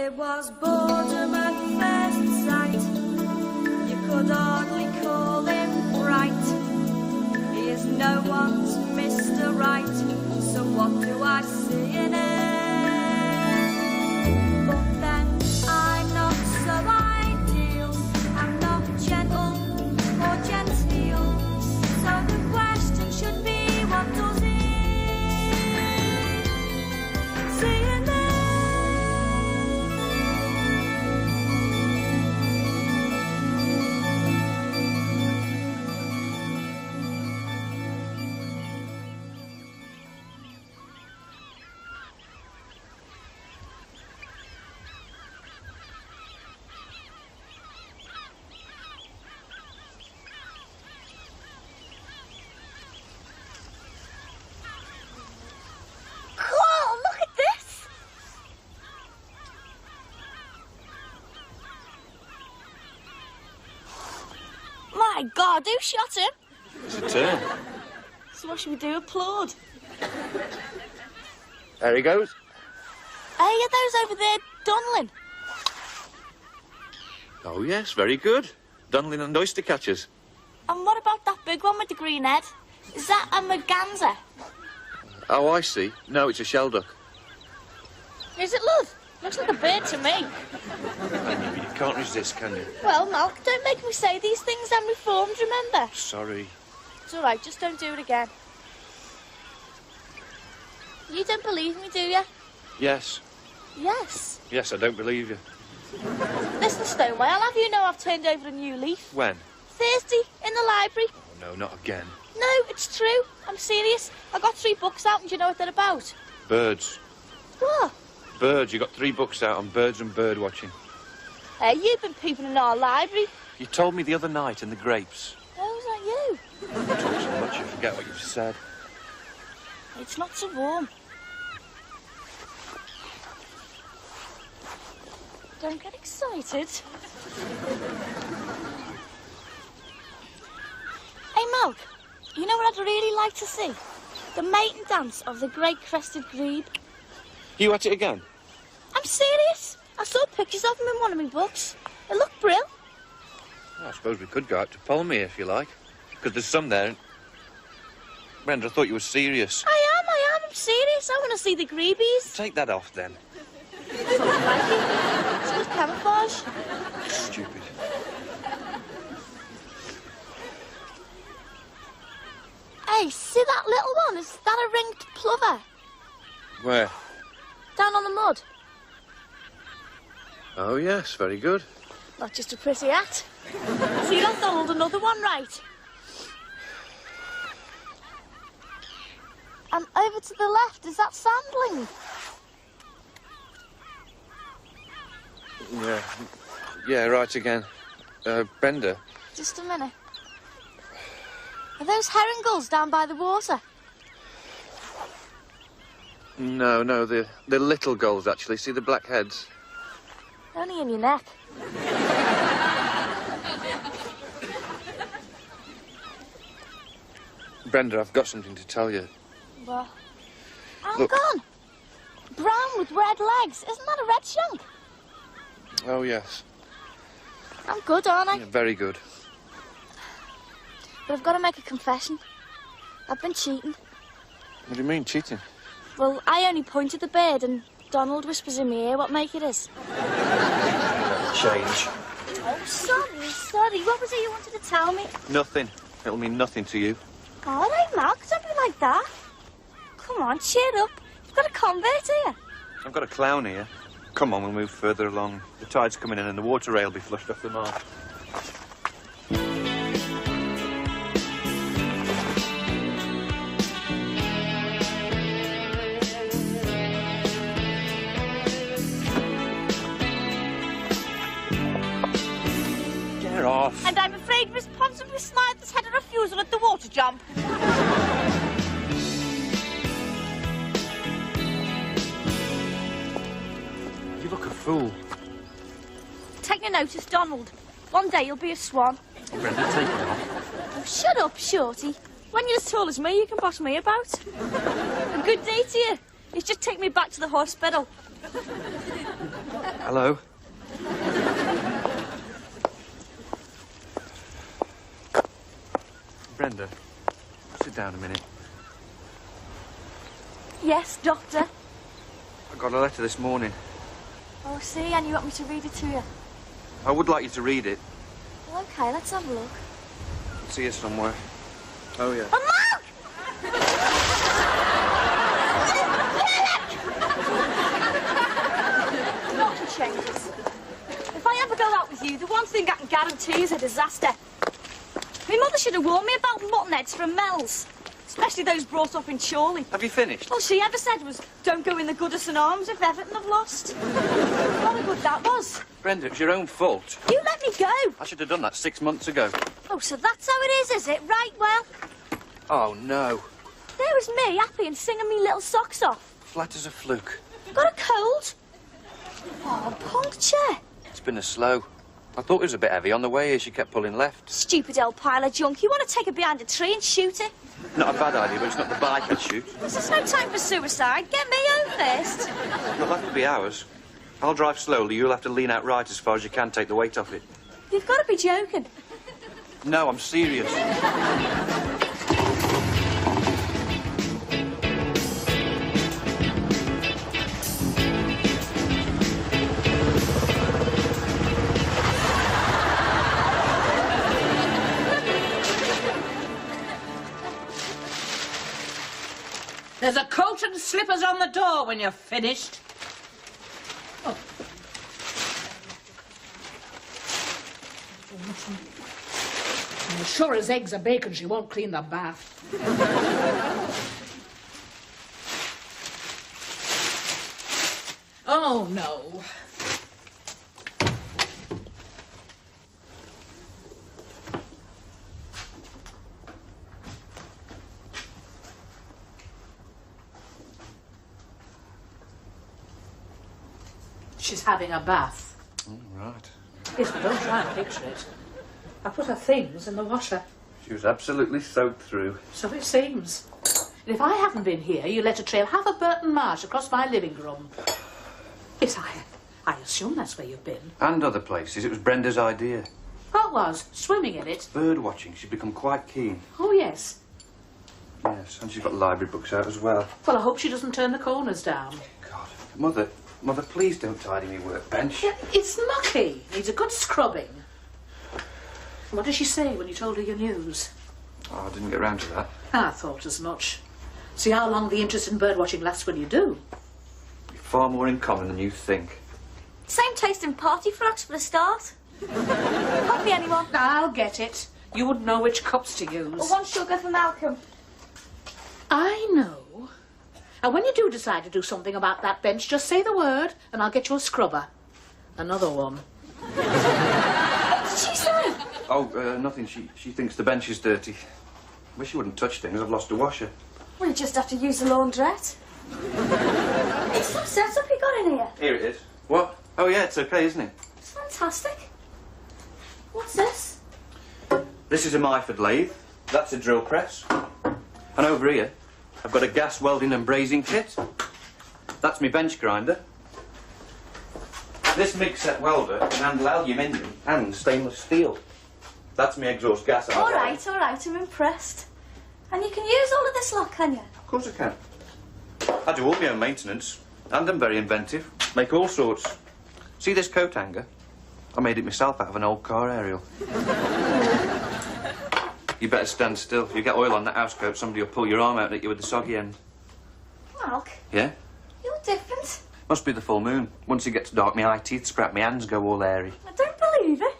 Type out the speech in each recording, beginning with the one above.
It was boredom at first sight. You could hardly call him bright. He is no one's Mr. Right. So what do I see in him? But then I'm not so ideal. I'm not gentle or genteel. So the question should be, what does he see in me? My God, who shot him? It's a turn. So what should we do? Applaud? There he goes. Hey, are those over there Dunlin? Oh, yes, very good. Dunlin and oyster catchers. And what about that big one with the green head? Is that a merganser? Oh, I see. No, it's a shelduck. Is it, love? Looks like a bird to me. You can't resist, can you? Well, Malk, don't make me say these things. I'm reformed, remember? Sorry. It's all right, just don't do it again. You don't believe me, do you? Yes. Yes. Yes, I don't believe you. Listen, Stoneway, I'll have you know I've turned over a new leaf. When? Thursday, in the library. Oh, no, not again. No, it's true. I'm serious. I got 3 books out, and do you know what they're about? Birds. What? Birds. You got 3 books out on birds and bird watching. Hey, you've been peeping in our library. You told me the other night in the grapes. Oh, was that you? You talk so much you forget what you've said. It's not so warm. Don't get excited. Hey, Malk, you know what I'd really like to see? The mating dance of the great crested grebe. You at it again? I'm serious. I saw pictures of him in one of my books. It looked brill. Well, I suppose we could go out to Palmy if you like. Because there's some there. Brenda, I thought you were serious. I am. I'm serious. I want to see the grebies. Take that off, then. It's not like it. It's good camouflage. Stupid. Hey, see that little one? Is that a ringed plover? Where? Down on the mud. Oh, yes, very good. Not just a pretty hat. See that, Donald? Another one, right? And over to the left, is that sandling? Yeah, right again. Brenda. Just a minute. Are those herring gulls down by the water? No, they're little gulls, actually. See the black heads? Only in your neck. Brenda, I've got something to tell you. What? I'm Look. gone. Brown with red legs. Isn't that a red shank? Oh, yes. I'm good, aren't I? Yeah, very good. But I've got to make a confession. I've been cheating. What do you mean, cheating? Well, I only pointed the bird and Donald whispers in my ear what make it is. Change. Oh, sorry. What was it you wanted to tell me? Nothing. It'll mean nothing to you. All right, Mark, don't be like that. Come on, cheer up. You've got a convert here. I've got a clown here. Come on, we'll move further along. The tide's coming in and the water rail will be flushed off the marsh. Get off. And I'm afraid Miss Ponsonby Smythe has had a refusal at the water jump. You look a fool. Take no notice, Donald. One day you'll be a swan. Brenda, take it off. Oh, shut up, Shorty. When you're as tall as me, you can boss me about. A good day to you. You just take me back to the hospital. Hello. Brenda, sit down a minute. Yes, Doctor. I got a letter this morning. Oh, see, and you want me to read it to you? I would like you to read it. Well, OK, let's have a look. See you somewhere. Oh, yeah. Oh, Mark! Nothing changes. If I ever go out with you, the one thing I can guarantee is a disaster. My mother should have warned me about mutton heads from Mel's. Especially those brought up in Chorley. Have you finished? All she ever said was, don't go in the Goodison Arms if Everton have lost. What a good that was. Brenda, it was your own fault. You let me go. I should have done that 6 months ago. Oh, so that's how it is it? Right, well. Oh, no. There was me, happy and singing me little socks off. Flat as a fluke. Got a cold? Oh, puncture. It's been a slow. I thought it was a bit heavy on the way here. She kept pulling left. Stupid old pile of junk. You want to take her behind a tree and shoot it? Not a bad idea, but it's not the bike I'd shoot. This is no time for suicide. Get me home first. It'll have to be ours. I'll drive slowly. You'll have to lean out right as far as you can, take the weight off it. You've got to be joking. No, I'm serious. There's a coat and slippers on the door when you're finished. Oh. As sure as eggs are bacon, she won't clean the bath. Oh, no. She's having a bath. Oh, right. Yes, but don't try and picture it. I put her things in the washer. She was absolutely soaked through. So it seems. And if I hadn't been here, you let her trail half a Burton Marsh across my living room. Yes, I assume that's where you've been. And other places. It was Brenda's idea. What was? Swimming in it? Bird watching. She'd become quite keen. Oh, yes. Yes, and she's got library books out as well. Well, I hope she doesn't turn the corners down. God. Mother, please don't tidy me workbench. Yeah, it's mucky. Needs a good scrubbing. What did she say when you told her your news? Oh, I didn't get round to that. I thought as much. See how long the interest in bird watching lasts when you do. You're far more in common than you think. Same taste in party frocks for a start. Coffee, anyone? I'll get it. You wouldn't know which cups to use. Or one sugar for Malcolm. I know. And when you do decide to do something about that bench, just say the word and I'll get you a scrubber. Another one. What did she say? Oh, nothing. She thinks the bench is dirty. Wish she wouldn't touch things. I've lost a washer. Well, you just have to use the laundrette. It's some setup you got in here. Here it is. What? Oh, yeah, it's okay, isn't it? It's fantastic. What's this? This is a Myford lathe. That's a drill press. And over here, I've got a gas welding and brazing kit. That's my bench grinder. This MIG-set welder can handle aluminium and stainless steel. That's my exhaust gas. All right, I'm impressed. And you can use all of this lot, can you? Of course I can. I do all my own maintenance. And I'm very inventive. Make all sorts. See this coat hanger? I made it myself out of an old car aerial. You better stand still. If you get oil on that house coat, somebody will pull your arm out at you with the soggy end. Malk, Yeah? you're different. Must be the full moon. Once it gets dark, my eye teeth sprout, my hands go all airy. I don't believe it.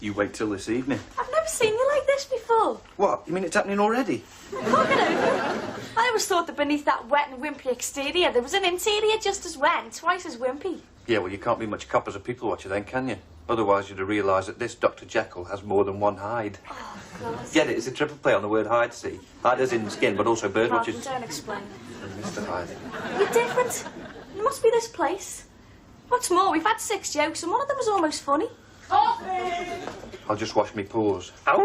You wait till this evening. I've never seen you like this before. What? You mean it's happening already? Talk it over. I always thought that beneath that wet and wimpy exterior, there was an interior just as wet and twice as wimpy. Yeah, well, you can't be much cop as a people watcher then, can you? Otherwise, you'd have realised that this Dr. Jekyll has more than one hide. Oh, God. Get it? It's a triple play on the word hide, see? Hide as in skin, but also bird Martin, watchers. don't explain. Mr. Hyde. You're different. It must be this place. What's more, we've had 6 jokes and one of them was almost funny. Coffee! I'll just wash me paws. Ow!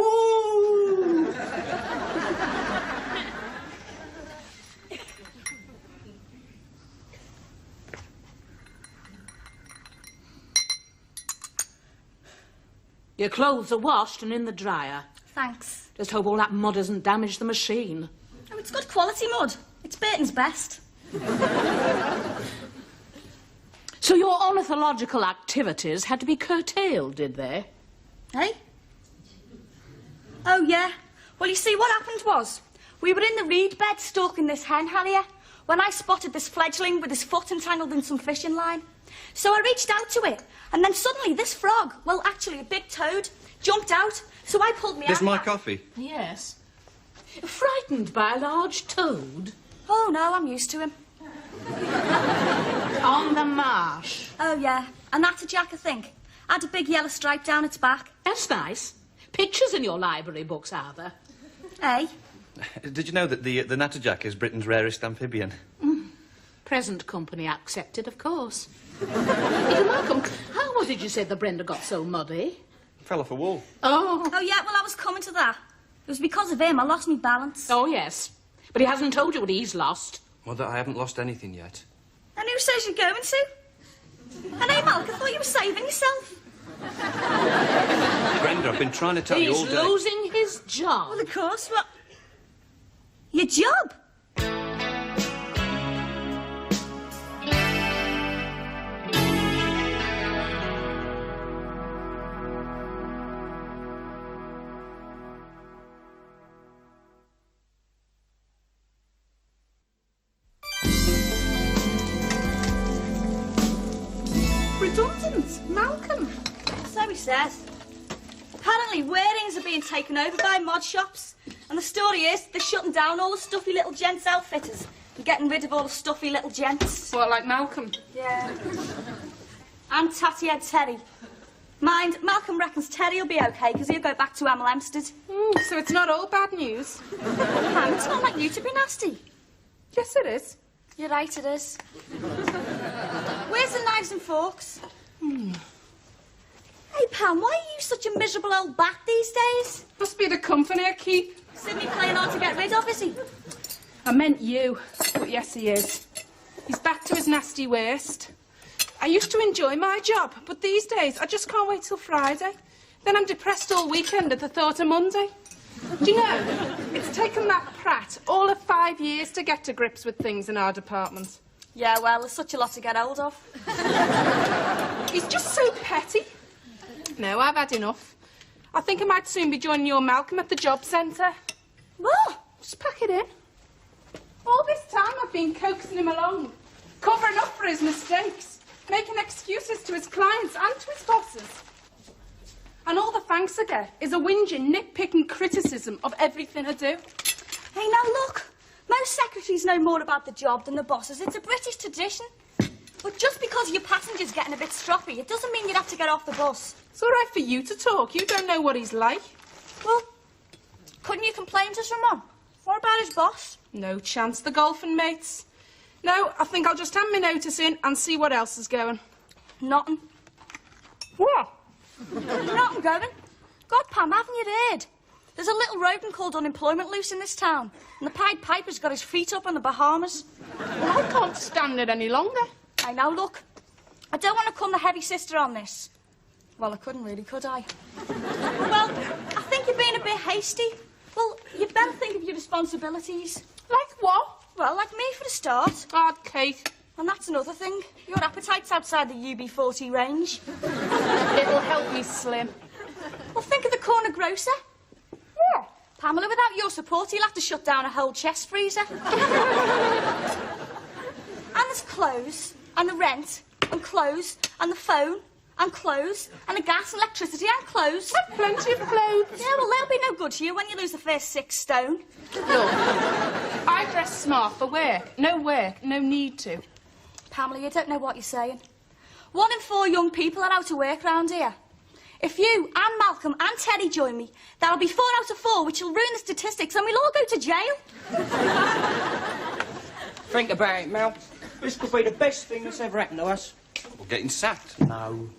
Your clothes are washed and in the dryer. Thanks. Just hope all that mud hasn't damaged the machine. Oh, it's good quality mud. It's Burton's best. So your ornithological activities had to be curtailed, did they? Hey? Oh, yeah. Well, you see, what happened was, we were in the reed bed stalking this hen harrier when I spotted this fledgling with his foot entangled in some fishing line. So I reached out to it, and then suddenly this frog, well, actually a big toad, jumped out, so I pulled me out. There's my coffee. Yes. Frightened by a large toad? Oh, no, I'm used to him. On the marsh? Oh, yeah. A natterjack, I think. Had a big yellow stripe down its back. That's nice. Pictures in your library books, are there? Eh? Did you know that the natterjack is Britain's rarest amphibian? Present company accepted, of course. Even Malcolm, how was it you said the Brenda got so muddy? Fell off a wall. Oh. Oh, yeah, well, I was coming to that. It was because of him I lost my balance. Oh, yes. But he hasn't told you what he's lost. Well, that I haven't lost anything yet. And who says you're going to? And hey, Malk, I thought you were saving yourself. Brenda, I've been trying to tell you all He's day. losing his job. Well, of course, what? Your job? Redundant, Malcolm. So he says. Apparently, wearings are being taken over by mod shops. And the story is, they're shutting down all the stuffy little gents outfitters and getting rid of all the stuffy little gents. What, like Malcolm? Yeah. And Tatty-Head Terry. Mind, Malcolm reckons Terry will be OK, because he'll go back to Hemel Hempstead. So it's not all bad news? Pam, it's not like you to be nasty. Yes, it is. You're right, it is. Where's the knives and forks? Hey, Pam, why are you such a miserable old bat these days? Must be the company I keep. Sydney playing hard to get rid of, is he? I meant you, but yes, he is. He's back to his nasty waste. I used to enjoy my job, but these days I just can't wait till Friday. Then I'm depressed all weekend at the thought of Monday. Do you know, it's taken that prat all of 5 years to get to grips with things in our department. Yeah, well, there's such a lot to get hold of. He's just so petty. No, I've had enough. I think I might soon be joining your Malcolm at the job centre. What? Just pack it in. All this time I've been coaxing him along, covering up for his mistakes, making excuses to his clients and to his bosses. And all the thanks I get is a whinging, nitpicking criticism of everything I do. Hey, now look. Most secretaries know more about the job than the bosses. It's a British tradition. But just because your passenger's getting a bit stroppy, it doesn't mean you'd have to get off the bus. It's all right for you to talk. You don't know what he's like. Well, couldn't you complain to someone? What about his boss? No chance. The golfing mates. No, I think I'll just hand my notice in and see what else is going. Nothing. What? Nothing going. God, Pam, haven't you heard? There's a little rodent called unemployment loose in this town, and the Pied Piper's got his feet up on the Bahamas. Well, I can't stand it any longer. I know, look. I don't want to come the heavy sister on this. Well, I couldn't really, could I? Well, I think you're being a bit hasty. Well, you'd better think of your responsibilities. Like what? Well, like me for a start. God, Kate. And that's another thing. Your appetite's outside the UB40 range. It'll help me slim. Well, think of the corner grocer. What? Pamela, without your support, he'll have to shut down a whole chest freezer. And there's clothes, and the rent, and clothes, and the phone, and clothes, and the gas, electricity, and clothes. I've plenty of clothes. Yeah, well, they'll be no good to you when you lose the first 6 stone. Look, I dress smart for work, no need to. Pamela, you don't know what you're saying. 1 in 4 young people are out of work round here. If you and Malcolm and Teddy join me, that'll be 4 out of 4, which will ruin the statistics, and we'll all go to jail. Think about it, Mel. This could be the best thing that's ever happened to us. We're getting sacked. No.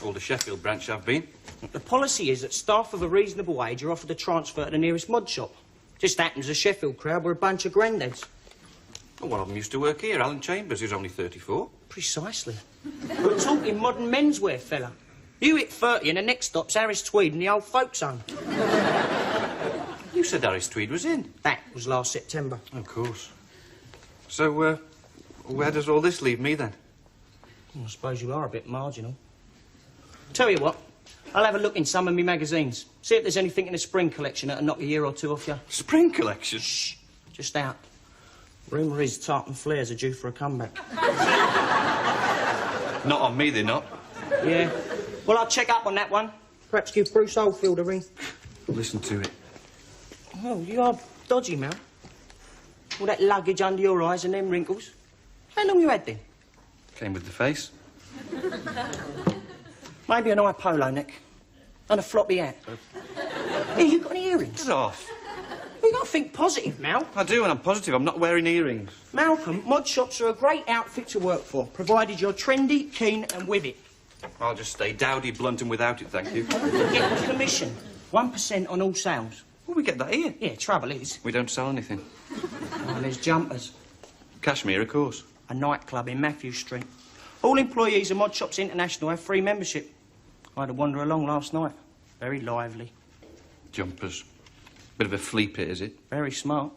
All the Sheffield branch I've been. The policy is that staff of a reasonable age are offered a transfer to the nearest mod shop. Just happens the Sheffield crowd were a bunch of granddads. Well, one of them used to work here, Alan Chambers, who's only 34. Precisely. We're talking modern menswear, fella. You hit 30 and the next stop's Harris Tweed in the old folks' home. You said Harris Tweed was in. That was last September. Of course. So, where does all this leave me, then? I suppose you are a bit marginal. Tell you what, I'll have a look in some of my magazines. See if there's anything in the spring collection that'll knock a year or two off you. Spring collection? Shh, just out. Rumour is Tartan Flares are due for a comeback. Not on me, they're not. Yeah. Well, I'll check up on that one. Perhaps give Bruce Oldfield a ring. Listen to it. Oh, you are dodgy, Mel. All that luggage under your eyes and them wrinkles. How long you had then? Came with the face. Maybe an eye polo neck. And a floppy hat. Here, you got any earrings? Get off. You got to think positive, Mal. I do, and I'm positive I'm not wearing earrings. Malcolm, mod shops are a great outfit to work for, provided you're trendy, keen and with it. I'll just stay dowdy, blunt and without it, thank you. Get the commission. 1% on all sales. Well, we get that here. Yeah, trouble is... We don't sell anything. Oh, there's jumpers. Cashmere, of course. A nightclub in Matthew Street. All employees of Mod Shops International have free membership. I had a wander along last night. Very lively. Jumpers. Bit of a flea pit, is it? Very smart.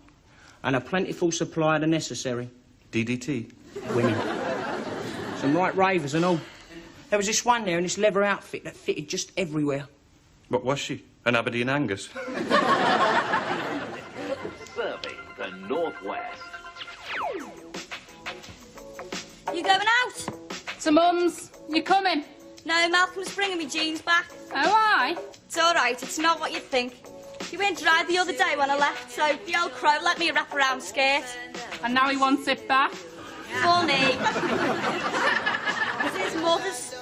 And a plentiful supply of the necessary. DDT? Women. Some right ravers and all. There was this one there in this leather outfit that fitted just everywhere. What was she? An Aberdeen Angus? Serving the Northwest. You going out? To Mum's. You coming? No, Malcolm's bringing me jeans back. Oh, aye? It's all right, it's not what you'd think. You weren't dry the other day when I left, so the old crow let me wrap around skirt. And now he wants it back? Funny. It's his mother's.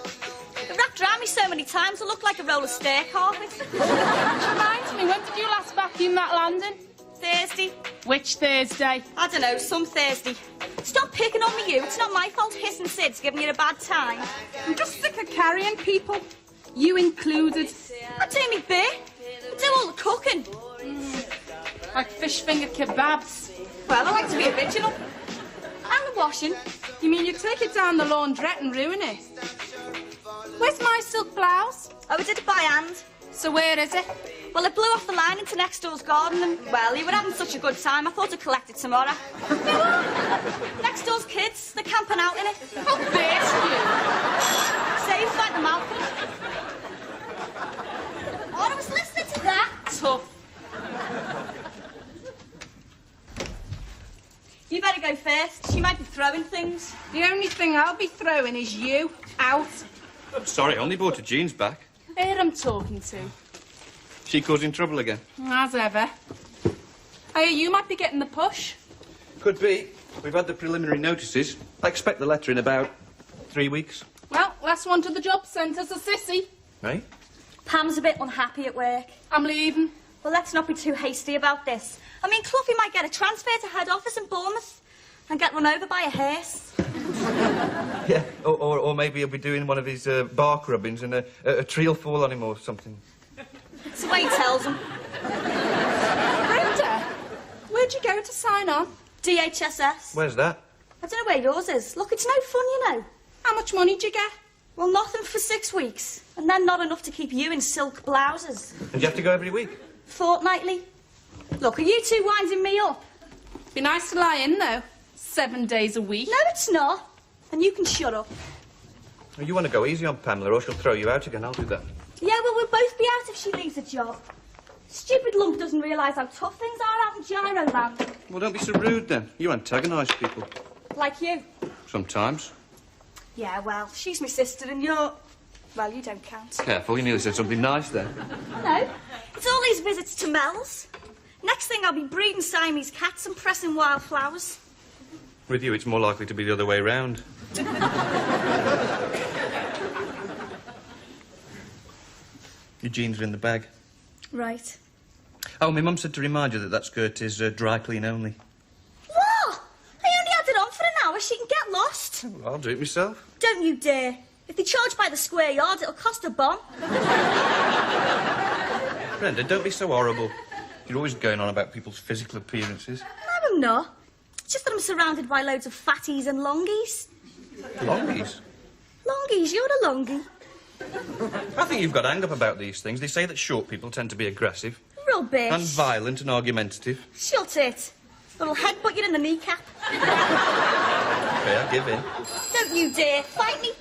It wrapped around me so many times, I look like a roll of stair carpet. Reminds me, when did you last vacuum that landing? Thursday. Which Thursday? I don't know, some Thursday. Stop picking on me, you. It's not my fault Hiss and Sid's giving you a bad time. I'm just sick of carrying people. You included. I do me bit. I do all the cooking. Like fish finger kebabs. Well, I like to be original. And the washing. You mean you take it down the laundrette and ruin it? Where's my silk blouse? Oh, I did it by hand. So where is it? Well, it blew off the line into next door's garden and, well, you were having such a good time, I thought I'd collect it tomorrow. Next door's kids, they're camping out in it. How dares you? Saved by the Malcolm. Oh, I was listening to that. Tough. You better go first. She might be throwing things. The only thing I'll be throwing is you out. Sorry, I only bought her jeans back. Here I'm talking to. She causing trouble again? As ever. Hey, you might be getting the push. Could be. We've had the preliminary notices. I expect the letter in about 3 weeks. Well, last one to the job centre's a sissy. Eh? Pam's a bit unhappy at work. I'm leaving. Well, let's not be too hasty about this. I mean, Cluffy might get a transfer to head office in Bournemouth and get run over by a hearse. Yeah, or maybe he'll be doing one of his bark rubbings and a tree will fall on him or something. It's the way he tells them. Brenda, where'd you go to sign on? DHSS. Where's that? I don't know where yours is. Look, it's no fun, you know. How much money did you get? Well, nothing for 6 weeks. And then not enough to keep you in silk blouses. And you have to go every week? Fortnightly. Look, are you two winding me up? Be nice to lie in, though. 7 days a week. No, it's not. And you can shut up. Well, you want to go easy on Pamela or she'll throw you out again. I'll do that. Yeah, well, we'll both be out if she leaves a job. Stupid lump doesn't realise how tough things are out in Gyro Land. Well, don't be so rude then. You antagonise people. Like you. Sometimes. Yeah, well, she's my sister and you're... Well, you don't count. Careful, you nearly said something nice there. No, it's all these visits to Mel's. Next thing I'll be breeding Siamese cats and pressing wildflowers. With you, it's more likely to be the other way round. Your jeans are in the bag. Right. Oh, my mum said to remind you that that skirt is dry clean only. What? I only had it on for an hour. She can get lost. Well, I'll do it myself. Don't you dare. If they charge by the square yard, it'll cost a bomb. Brenda, don't be so horrible. You're always going on about people's physical appearances. No, I'm not. It's just that I'm surrounded by loads of fatties and longies. Longies? Longies, you're a longie. I think you've got to hang up about these things. They say that short people tend to be aggressive Rubbish. and violent and argumentative. Shut it. It'll headbutt you in the kneecap. Okay, I give in. Don't you dare fight me.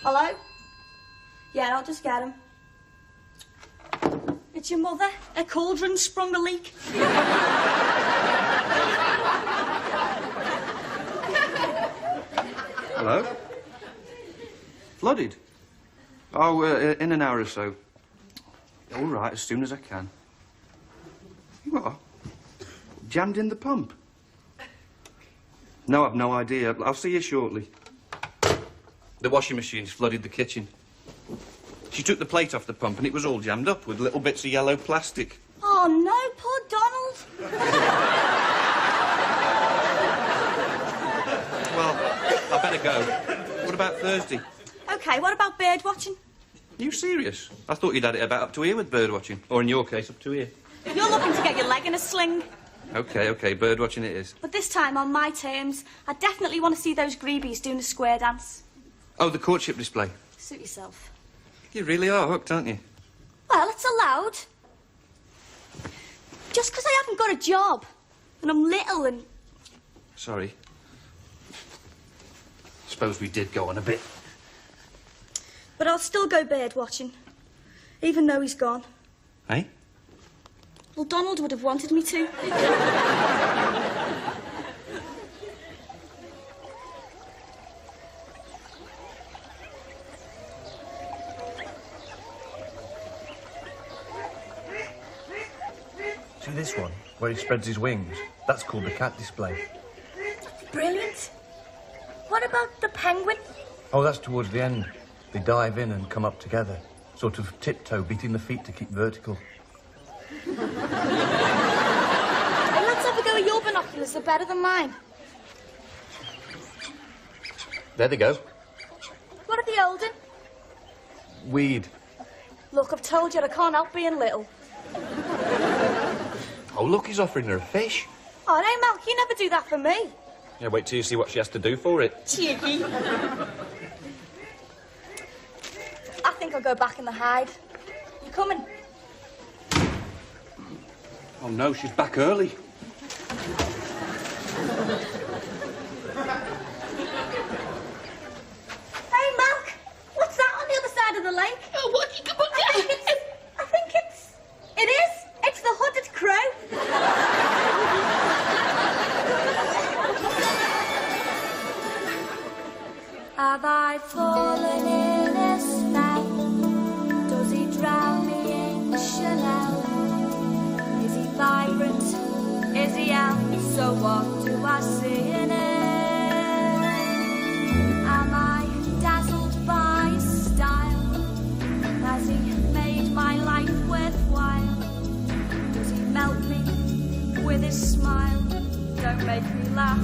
Hello? Yeah, I'll just get him. It's your mother. Her cauldron sprung a leak. Hello? Flooded? Oh, in an hour or so. All right, as soon as I can. You are? Jammed in the pump? No, I've no idea. I'll see you shortly. The washing machine's flooded the kitchen. She took the plate off the pump and it was all jammed up with little bits of yellow plastic. Oh, no, poor Donald. Well, I better go. What about Thursday? OK, what about bird watching? Are you serious? I thought you'd had it about up to here with bird watching. Or in your case, up to here. You're looking to get your leg in a sling. OK, bird watching it is. But this time on my terms. I definitely want to see those greebies doing a square dance. Oh, the courtship display. Suit yourself. You really are hooked, aren't you? Well, it's allowed. Just because I haven't got a job. And I'm little and... Sorry. Suppose we did go on a bit. But I'll still go bird watching. Even though he's gone. Eh? Well, Donald would have wanted me to. See this one, where he spreads his wings? That's called the cat display. Brilliant. What about the penguin? Oh, that's towards the end. They dive in and come up together, sort of tiptoe, beating the feet to keep vertical. Hey, let's have a go at your binoculars. They're better than mine. There they go. What are they holding? Weed. Look, I've told you I can't help being little. Oh, look, he's offering her a fish. Oh, no, Malk, you never do that for me. Yeah, wait till you see what she has to do for it. Cheeky. I think I'll go back in the hide. You coming? Oh, no, she's back early. Hey, Malk, what's that on the other side of the lake? Oh, what did you put I think it is. It's the hooded crow. Have I fallen in a spell? Does he drown me in Chanel? Is he vibrant? Is he out? So what do I see in him? Am I dazzled by his style? Has he made my life worthwhile? Does he melt me with his smile? Don't make me laugh.